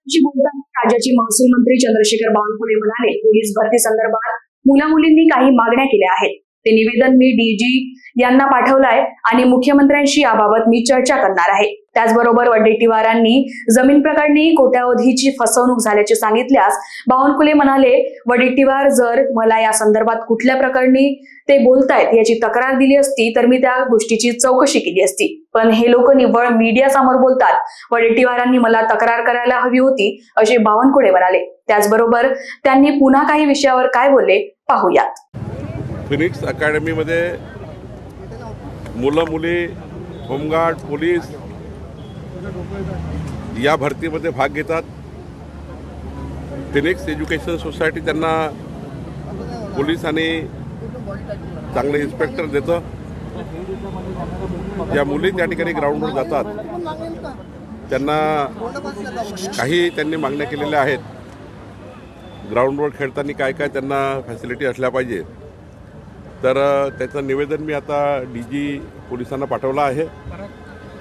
बोलताना राज्याचे महसूल मंत्री चंद्रशेखर बावनकुळे म्हणाले, पोलीस भरती संदर्भात मुला-मुलींनी काही मागण्या केल्या आहेत. ते निवेदन मी डीजी यांना पाठवलंय आणि मुख्यमंत्र्यांशी याबाबत मी चर्चा करणार आहे. त्याचबरोबर वडेट्टीवारांनी जमीन प्रकरणी कोट्यावधीची फसवणूक झाल्याचे सांगितल्यास बावनकुळे म्हणाले, वडेट्टीवार जर मला या संदर्भात कुठल्या प्रकरणी ते बोलतायत याची तक्रार दिली असती तर मी त्या गोष्टीची चौकशी केली असती. पण हे लोक निव्वळ मीडिया समोर बोलतात. वडेट्टीवारांनी मला तक्रार करायला हवी होती असे बावनकुळे म्हणाले. त्याचबरोबर त्यांनी पुन्हा काही विषयावर काय बोलले पाहूयात. फिनिक्स अकॅडमीमध्ये मुलं मुली होमगार्ड पोलीस या भरतीमध्ये भाग घेतात. फिनिक्स एज्युकेशन सोसायटी त्यांना पोलीस आणि चांगले इन्स्पेक्टर देतं. ज्या मुली त्या ठिकाणी ग्राउंडवर जातात त्यांना त्यांनी मागण्या केलेल्या आहेत. ग्राउंडवर खेळताना काय काय त्यांना फॅसिलिटी असल्या पाहिजे. तर त्याचं निवेदन मी आता डीजी पोलिसांना पाठवलं आहे.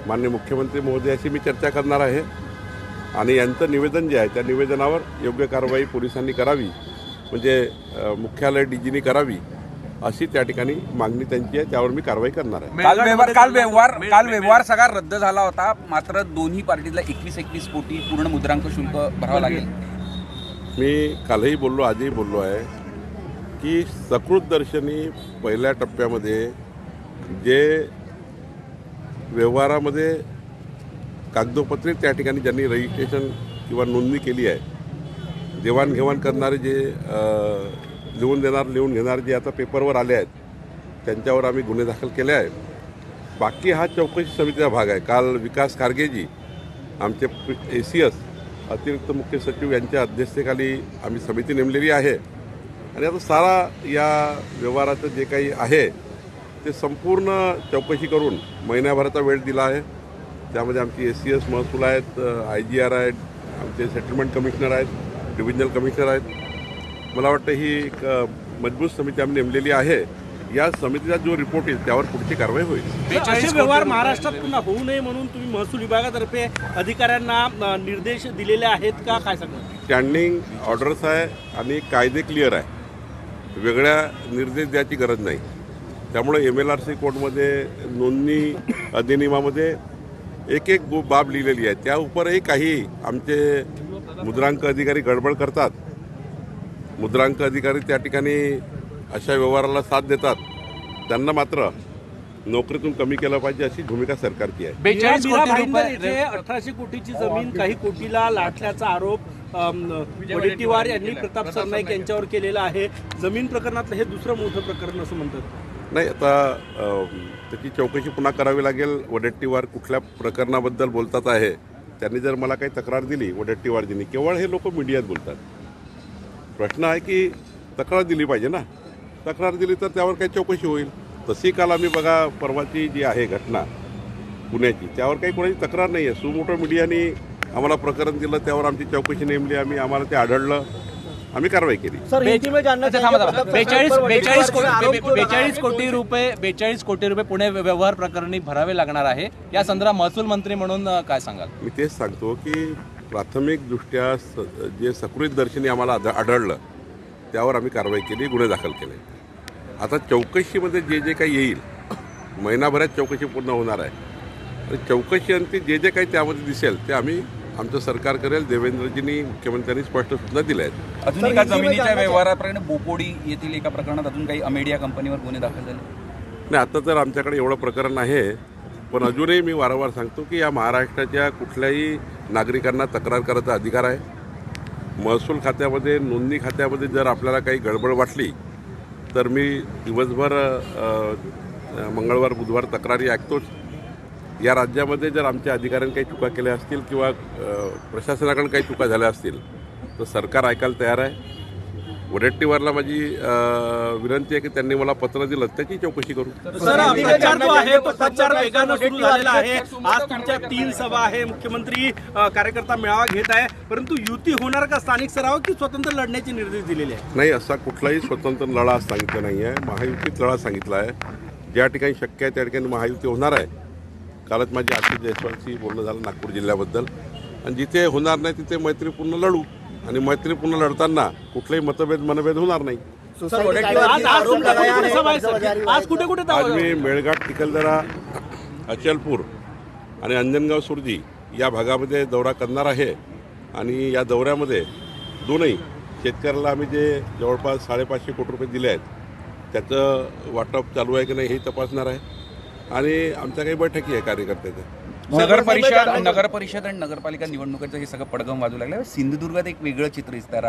माननीय मुख्यमंत्री महोदयाशी मी चर्चा करणार आहे आणि यांचं निवेदन जे आहे त्या निवेदनावर योग्य कारवाई पोलिसांनी करावी, म्हणजे मुख्यालय डीजीनी करावी अशी त्या ठिकाणी मागणी त्यांची आहे. त्यावर मी कारवाई करणार आहे. काल व्यवहार सगळा रद्द झाला होता, मात्र दोन्ही पार्टीला 21 कोटी पूर्ण मुद्रांक शुल्क भरावं लागेल. मी कालही बोललो, आजही बोललो आहे की सकृत दर्शनी पहिल्या टप्प्यामध्ये जे व्यवहारामध्ये कागदोपत्री त्या ठिकाणी ज्यांनी रजिस्ट्रेशन किंवा नोंदणी केली आहे, देवाणघेवाण करणारे जे लिहून घेणारे जे आता पेपरवर आले आहेत त्यांच्यावर आम्ही गुन्हे दाखल केले आहेत. बाकी हा चौकशी समितीचा भाग आहे. काल विकास खारगेजी आमचे ACS अतिरिक्त मुख्य सचिव यांच्या अध्यक्षतेखाली आम्ही समिती नेमलेली आहे आणि आता सारा या व्यवहाराचं जे काही आहे ते संपूर्ण चौकशी करून महिन्याभराचा वेळ दिला आहे. त्यामध्ये आमची ACS महसूल आहेत, IGR आहेत, आमचे सेटलमेंट कमिशनर आहेत, डिव्हिजनल कमिशनर आहेत. मला वाटतं ही एक मजबूत समिती आम्ही नेमलेली आहे. या समितीचा जो रिपोर्ट येईल त्यावर पुढची कारवाई होईल. असे व्यवहार महाराष्ट्रात पुन्हा होऊ नये म्हणून तुम्ही महसूल विभागातर्फे अधिकाऱ्यांना निर्देश दिलेले आहेत का, काय सांगणार? स्टँडिंग ऑर्डर्स आहे आणि कायदे क्लिअर आहे. वेगळ्या निर्देश द्यायची गरज नाही. त्यामुळे MLRC कोडमध्ये नोंदणी अधिनियमामध्ये एक बाब लिहिलेली आहे. त्या उपरही काही आमचे मुद्रांक अधिकारी गडबड करतात. मुद्रांक अधिकारी त्या ठिकाणी अशा व्यवहाराला साथ देतात. त्यांना मात्र नोकरीतून कमी केलं पाहिजे अशी भूमिका सरकारची आहे. 1800 कोटीची जमीन काही कोटीला लाटल्याचा आरोप वडेट्टीवार यांनी प्रताप सरनाईक यांच्यावर केलेला आहे. जमीन प्रकरणातलं हे दुसरं मोठं प्रकरण असं म्हणतात. नाही, आता त्याची चौकशी पुन्हा करावी लागेल. वडेट्टीवार कुठल्या प्रकरणाबद्दल बोलतात आहे. त्यांनी जर मला काही तक्रार दिली वडेट्टीवारजींनी, केवळ हे लोक मीडियात बोलतात. प्रश्न आहे की तक्रार दिली पाहिजे ना. तक्रार दिली तर त्यावर काही चौकशी होईल. तशी काल आम्ही बघा, परवाची जी आहे घटना पुण्याची, त्यावर काही कोणाची तक्रार नाही आहे. सुमोटो मीडियाने आम्हाला प्रकरण दिलं, त्यावर आमची चौकशी नेमली, आम्हाला ते आढळलं, आम्ही कारवाई केली. 42 कोटी रुपये पुणे व्यवहार प्रकरणी भरावे लागणार आहे. या संदर्भात महसूल मंत्री म्हणून काय सांगाल? मी तेच सांगतो की प्राथमिकदृष्ट्या जे सकृत दर्शनी आम्हाला आढळलं त्यावर आम्ही कारवाई केली, गुन्हे दाखल केले. आता चौकशीमध्ये जे काही येईल, महिनाभरात चौकशी पूर्ण होणार आहे. आणि चौकशीअंती जे काही त्यामध्ये दिसेल ते आमचं सरकार करेल. देवेंद्रजींनी, मुख्यमंत्र्यांनी स्पष्ट सूचना दिल्या आहेत. अजून एका जमिनीच्या व्यवहाराप्रकरणी बोपोडी येथील एका प्रकरणात अजून काही अमेडिया कंपनीवर गुन्हे दाखल झाले नाही. आता तर आमच्याकडे एवढं प्रकरण आहे, पण अजूनही मी वारंवार सांगतो की या महाराष्ट्राच्या कुठल्याही नागरिकांना तक्रार करायचा अधिकार आहे. महसूल खात्यामध्ये, नोंदणी खात्यामध्ये जर आपल्याला काही गडबड वाटली तर मी दिवसभर मंगळवार बुधवार तक्रारी ऐकतोच. या राज्यामध्ये जर आमच्या अधिकाऱ्यांनी काही चुका केल्या असतील किंवा प्रशासनाकडून काही चुका झाल्या असतील तर सरकार ऐकायला तयार आहे. वडेट्टीवारला माझी विनंती आहे की त्यांनी मला पत्र दिलं, त्याची चौकशी करू. सर, प्रचार जो आहे तो प्रचार वेगानं सुरू झालेला आहे. आज तुमच्या 3 सभा आहे, मुख्यमंत्री कार्यकर्ता मेळावा घेत आहे, परंतु युती होणार का स्थानिक स्तरावर की स्वतंत्र लढण्याचे निर्देश दिलेले आहेत? नाही, असा कुठलाही स्वतंत्र लढा सांगितला नाही आहे. महायुतीत लढा सांगितला आहे. ज्या ठिकाणी शक्य आहे त्या ठिकाणी महायुती होणार आहे. कालच माझी आशिष जयस्वालशी बोलणं झालं नागपूर जिल्ह्याबद्दल. आणि जिथे होणार नाही तिथे मैत्रीपूर्ण लढू आणि मैत्रीपूर्ण लढताना कुठलेही मनभेद होणार नाही. आज कुठे कुठे सभा आहे सर? आज कुठे कुठे आज मी मेळघाट, चिखलदरा, अचलपूर आणि अंजनगाव सुरजी या भागामध्ये दौरा करणार आहे आणि या दौऱ्यामध्ये दोनही शेतकऱ्याला आम्ही जे जवळपास 550 कोटी रुपये दिले आहेत त्याचं वाटप चालू आहे की नाही हे तपासणार आहे आणि आमच्या काही बैठकी आहे कार्यकर्त्याच्या. नगर परिषद आणि नगरपालिका निवडणुकीचं हे सगळं पडगम वाजू लागलं. सिंधुदुर्गात एक वेगळं चित्र दिसतं.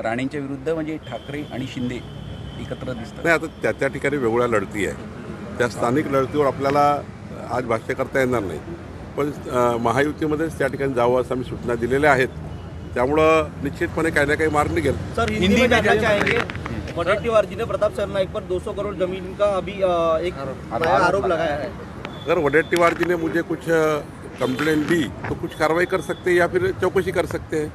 राणेंच्या विरुद्ध म्हणजे ठाकरे आणि शिंदे एकत्र दिसतात. नाही, आता त्या ठिकाणी वेगळ्या लढती आहे. त्या स्थानिक लढतीवर आपल्याला आज भाष्य करता येणार नाही, पण महायुतीमध्येच त्या ठिकाणी जावं असं आम्ही सूचना दिलेल्या आहेत. त्यामुळं निश्चितपणे काही ना काही मार्ग निघेल. सर हिंदी में जानना चाहेंगे, वडेट्टीवार जी ने प्रताप सरनाईक पर 200 करोड़ जमीन का अभी एक नया आरोप लगाया है. अगर वडेट्टीवार जी ने मुझे कुछ कंप्लेंट दी तो कुछ कार्रवाई कर सकते हैं या फिर चौकसी कर सकते हैं.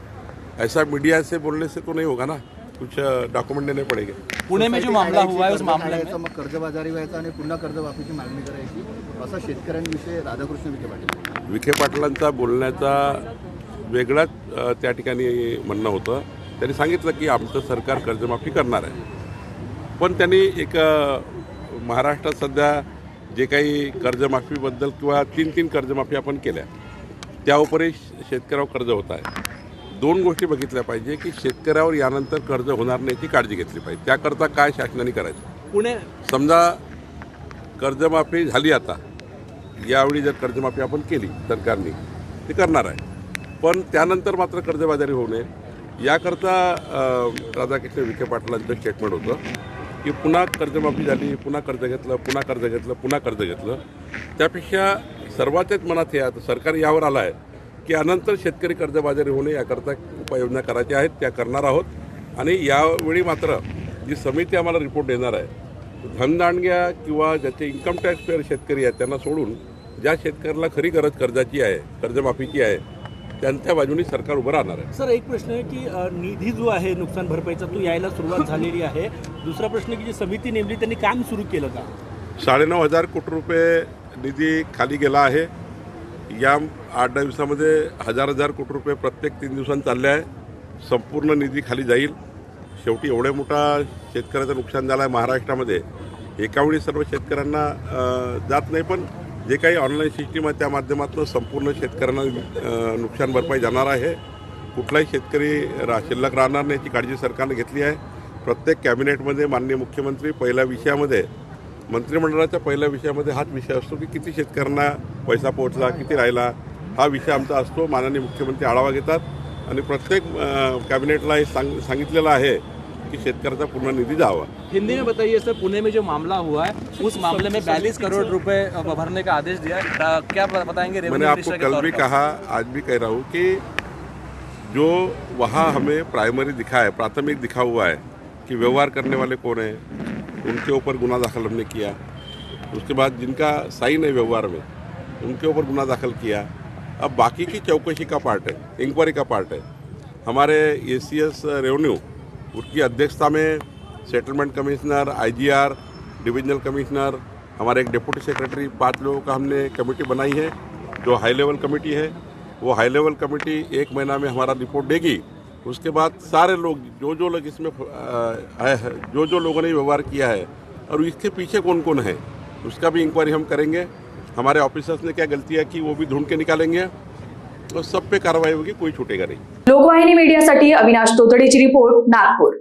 ऐसा मीडिया से बोलने से तो नहीं होगा ना, कुछ डॉक्युमेंट देने पड़ेंगे. पुणे में जो मामला हुआ है उस मामले में मग कर्जबाजारी व्हायचा आणि पुन्हा कर्जमाफीची मागणी करायची असा शेतकऱ्यांविषयी राधाकृष्ण विखे पाटील. विखे पाटलांचा बोलण्याचा वेगळाच त्या ठिकाणी म्हणणं होतं. त्यांनी सांगितलं की आमचं सरकार कर्जमाफी करणार आहे, पण त्यांनी एक महाराष्ट्रात सध्या जे काही कर्जमाफीबद्दल किंवा 3 कर्जमाफी आपण केल्या त्यावरही शेतकऱ्यावर कर्ज होत आहे. 2 गोष्टी बघितल्या पाहिजे की शेतकऱ्यावर यानंतर कर्ज होणार नाही याची काळजी घेतली पाहिजे. त्याकरता काय शासनाने करायचं. पुणे समजा कर्जमाफी झाली, आता यावेळी जर कर्जमाफी आपण केली सरकारने ते करणार आहे, पण त्यानंतर मात्र कर्जबाजारी होऊ नये याकरता राधाकृष्ण विखे पाटलांचं स्टेटमेंट होतं की पुन्हा कर्जमाफी झाली, पुन्हा कर्ज घेतलं, पुन्हा कर्ज घेतलं, पुन्हा कर्ज घेतलं. त्यापेक्षा सर्वांच्याच मनात हे आता सरकार यावर आलं आहे की अनंतर शेतकरी कर्जबाजारी होऊ नये याकरता उपाययोजना करायच्या आहेत, त्या करणार आहोत. आणि यावेळी मात्र जी समिती आम्हाला रिपोर्ट देणार आहे, धनदांडग्या किंवा ज्याचे इन्कम टॅक्स पेअर शेतकरी आहेत त्यांना सोडून ज्या शेतकऱ्याला खरी गरज कर्जाची आहे, कर्जमाफीची आहे, त्यांच्या बाजूनी सरकार उभं राहणार आहे. सर एक प्रश्न आहे की निधी जो आहे नुकसान भरपाईचा तो यायला सुरुवात झालेली आहे. दुसरा प्रश्न की जी समिती नेमली त्यांनी काम सुरू केलं का? 9,500 कोटी रुपये निधी खाली गेला आहे. या 8-10 दिवसामध्ये 1,000 कोटी रुपये प्रत्येक 3 दिवसांनी चालले आहे. संपूर्ण निधी खाली जाईल. शेवटी एवढ्या मोठा शेतकऱ्याचं नुकसान झालं आहे महाराष्ट्रामध्ये. एकावेळी सर्व शेतकऱ्यांना जात नाही, पण जे काही ऑनलाईन सिस्टीम आहे त्या माध्यमातून संपूर्ण शेतकऱ्यांना नुकसान भरपाई जाणार आहे. कुठलाही शेतकरी शिल्लक राहणार नाही याची काळजी सरकारने घेतली आहे. प्रत्येक कॅबिनेटमध्ये माननीय मुख्यमंत्री पहिल्या विषयामध्ये, मंत्रिमंडळाच्या पहिल्या विषयामध्ये हाच विषय असतो की किती शेतकऱ्यांना पैसा पोहोचला, किती राहिला, हा विषय आमचा असतो. माननीय मुख्यमंत्री आढावा घेतात आणि प्रत्येक कॅबिनेटला हे सांगितलेलं आहे कि शेतकऱ्याचा पूर्ण निधी जावा. हिंदी में बताइए सर, पुणे में जो मामला हुआ है उस मामले में 42 करोड़ रुपए भरने का आदेश दिया है, क्या बताएंगे? मैंने आपको कल भी कहा, आज भी कह रहा हूँ कि जो वहाँ हमें प्राइमरी दिखा है, प्राथमिक दिखा हुआ है कि व्यवहार करने वाले कौन हैं, उनके ऊपर गुना दाखिल हमने किया. उसके बाद जिनका साइन है व्यवहार में उनके ऊपर गुना दाखिल किया. अब बाकी की चौकसी का पार्ट है, इंक्वायरी का पार्ट है. हमारे ACS रेवेन्यू उसकी अध्यक्षता में settlement commissioner, IGR, divisional commissioner, हमारे एक डिप्टी सेक्रेटरी, 5 लोगों का हमने कमेटी बनाई है जो हाई लेवल कमेटी है. वो हाई लेवल कमेटी 1 महीना में हमारा रिपोर्ट देगी. उसके बाद सारे लोग जो लोग इसमें आए हैं, जो लोगों ने व्यवहार किया है और इसके पीछे कौन कौन है उसका भी इंक्वायरी हम करेंगे. हमारे ऑफिसर्स ने क्या गलतियाँ की वो भी ढूंढ के निकालेंगे और सब पे कार्रवाई होगी, कोई छूटेगा नहीं. लोकवाहिनी मीडियासाठी अविनाश तोतडेची रिपोर्ट, नागपूर.